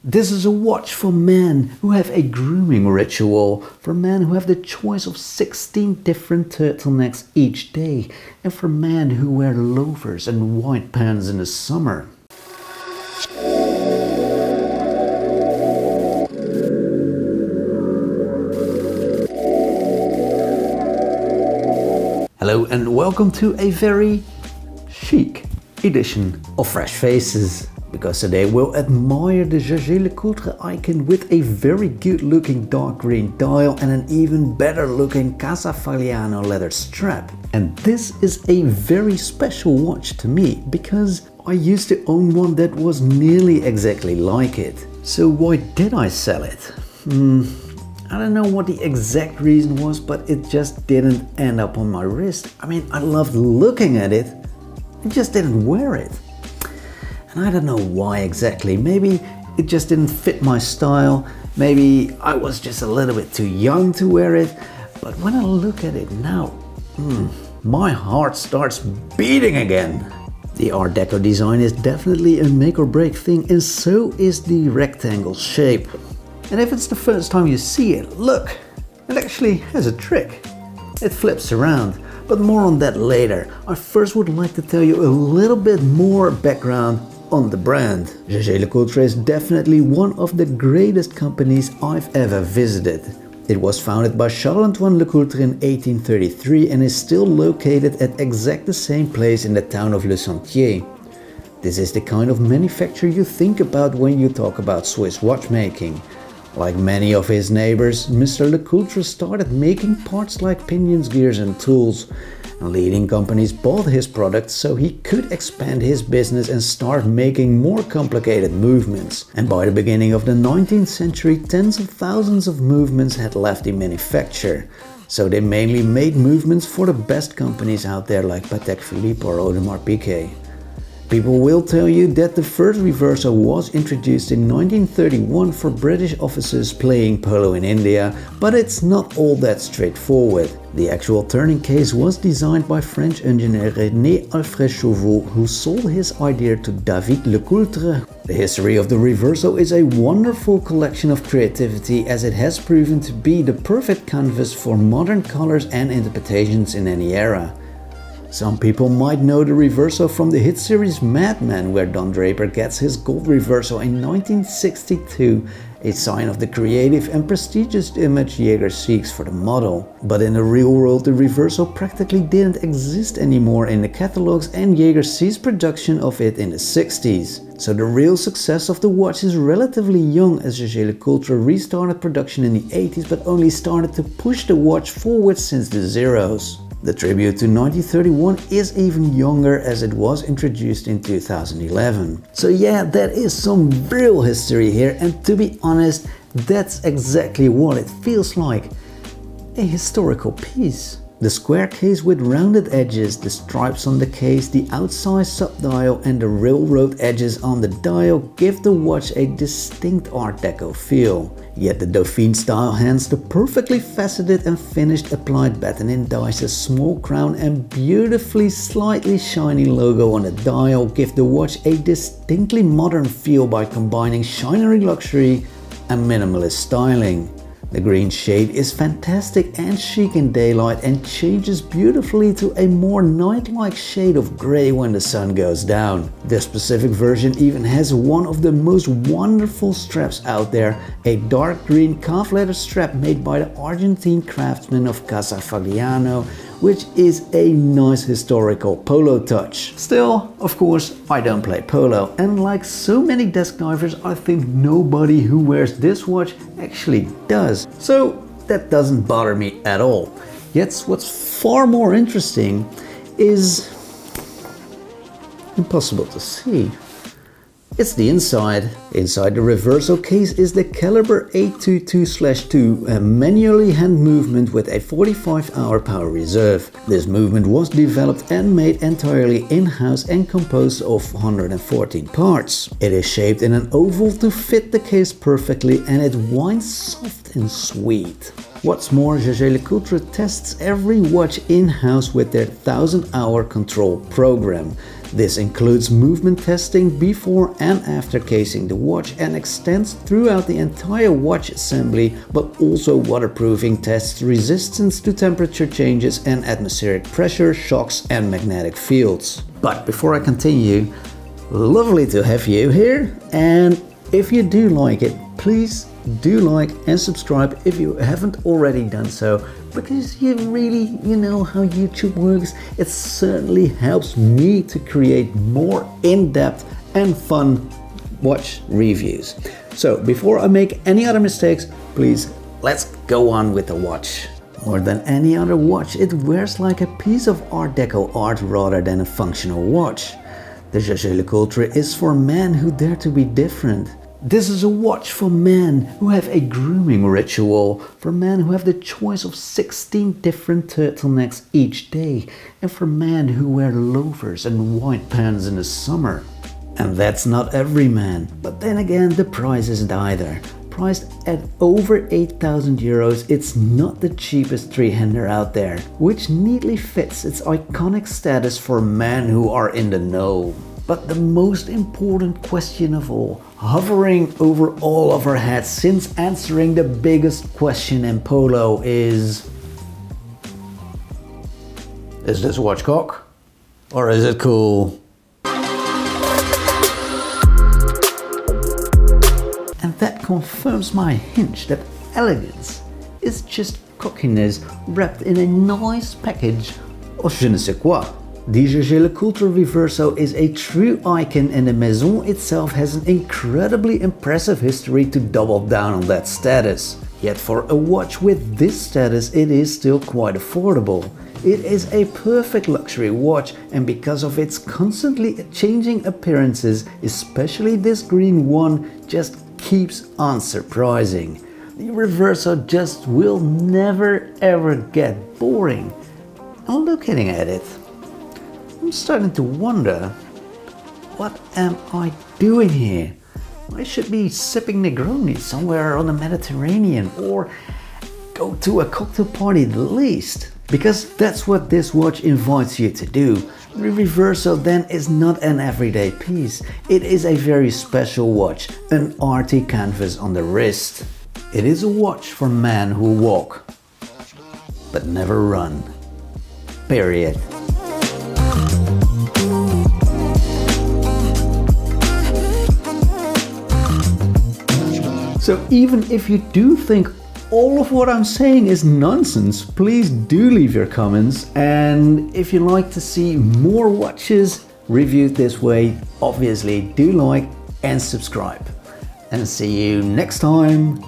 This is a watch for men who have a grooming ritual, for men who have the choice of 16 different turtlenecks each day, and for men who wear loafers and white pants in the summer. Hello and welcome to a very chic edition of Fresh Faces. Because today we'll admire the Jaeger Lecoultre icon with a very good looking dark green dial and an even better looking Casa Fagliano leather strap. And this is a very special watch to me because I used to own one that was nearly exactly like it. So why did I sell it? I don't know what the exact reason was, but it just didn't end up on my wrist. I mean, I loved looking at it, I just didn't wear it. And I don't know why exactly. Maybe it just didn't fit my style. Maybe I was just a little bit too young to wear it. But when I look at it now, my heart starts beating again. The Art Deco design is definitely a make or break thing, and so is the rectangle shape. And if it's the first time you see it, look, it actually has a trick. It flips around. But more on that later. I first would like to tell you a little bit more background on the brand. Jaeger Lecoultre is definitely one of the greatest companies I've ever visited. It was founded by Charles-Antoine Lecoultre in 1833 and is still located at exact the same place in the town of Le Sentier. This is the kind of manufacturer you think about when you talk about Swiss watchmaking. Like many of his neighbors, Mr. Lecoultre started making parts like pinions, gears and tools. Leading companies bought his products so he could expand his business and start making more complicated movements. And by the beginning of the 19th century, tens of thousands of movements had left the manufacturer. So they mainly made movements for the best companies out there like Patek Philippe or Audemars Piguet. People will tell you that the first Reverso was introduced in 1931 for British officers playing polo in India, but it's not all that straightforward. The actual turning case was designed by French engineer René Alfred Chauveau, who sold his idea to David Lecoultre. The history of the Reverso is a wonderful collection of creativity, as it has proven to be the perfect canvas for modern colors and interpretations in any era. Some people might know the Reverso from the hit series Mad Men, where Don Draper gets his gold Reverso in 1962, a sign of the creative and prestigious image Jaeger seeks for the model. But in the real world, the Reverso practically didn't exist anymore in the catalogs, and Jaeger ceased production of it in the 60s. So the real success of the watch is relatively young, as Jaeger Lecoultre restarted production in the 80s but only started to push the watch forward since the zeros. The tribute to 1931 is even younger, as it was introduced in 2011. So yeah, that is some real history here, and to be honest, that's exactly what it feels like. A historical piece. The square case with rounded edges, the stripes on the case, the outside subdial and the railroad edges on the dial give the watch a distinct Art Deco feel. Yet the Dauphine style hands, the perfectly faceted and finished applied batten dice, a small crown and beautifully slightly shiny logo on the dial give the watch a distinctly modern feel by combining shiny luxury and minimalist styling. The green shade is fantastic and chic in daylight and changes beautifully to a more night-like shade of grey when the sun goes down. This specific version even has one of the most wonderful straps out there, a dark green calf leather strap made by the Argentine craftsman of Casa Fagliano, which is a nice historical polo touch. Still, of course, I don't play polo, and like so many desk divers, I think nobody who wears this watch actually does. So that doesn't bother me at all. Yet what's far more interesting is impossible to see. It's the inside. Inside the Reverso case is the Calibre 822/2, a manually hand movement with a 45-hour power reserve. This movement was developed and made entirely in-house and composed of 114 parts. It is shaped in an oval to fit the case perfectly, and it winds soft and sweet. What's more, Jaeger Lecoultre tests every watch in-house with their 1000-hour control program. This includes movement testing before and after casing the watch and extends throughout the entire watch assembly, but also waterproofing tests resistance to temperature changes and atmospheric pressure, shocks and magnetic fields. But before I continue, lovely to have you here, and if you do like it, please do like and subscribe if you haven't already done so, because you know how YouTube works. It certainly helps me to create more in-depth and fun watch reviews. So before I make any other mistakes, please let's go on with the watch. More than any other watch, it wears like a piece of Art Deco art rather than a functional watch. The Jaeger Lecoultre is for men who dare to be different. This is a watch for men who have a grooming ritual, for men who have the choice of 16 different turtlenecks each day, and for men who wear loafers and white pants in the summer. And that's not every man, but then again the price isn't either. Priced at over 8,000 euros, it's not the cheapest three-hander out there, which neatly fits its iconic status for men who are in the know. But the most important question of all, hovering over all of our heads since answering the biggest question in polo is this watch cock? Or is it cool? And that confirms my hunch that elegance is just cockiness wrapped in a nice package of je ne sais quoi. The Jaeger Lecoultre Reverso is a true icon, and the Maison itself has an incredibly impressive history to double down on that status. Yet for a watch with this status, it is still quite affordable. It is a perfect luxury watch, and because of its constantly changing appearances, especially this green one, just keeps on surprising. The Reverso just will never ever get boring. And looking at it, I'm starting to wonder, what am I doing here? I should be sipping Negroni somewhere on the Mediterranean, or go to a cocktail party at least, because that's what this watch invites you to do. The Reverso then is not an everyday piece. It is a very special watch, an arty canvas on the wrist. It is a watch for men who walk, but never run. Period. So even if you do think all of what I'm saying is nonsense, please do leave your comments. And if you like to see more watches reviewed this way, obviously do like and subscribe. And see you next time.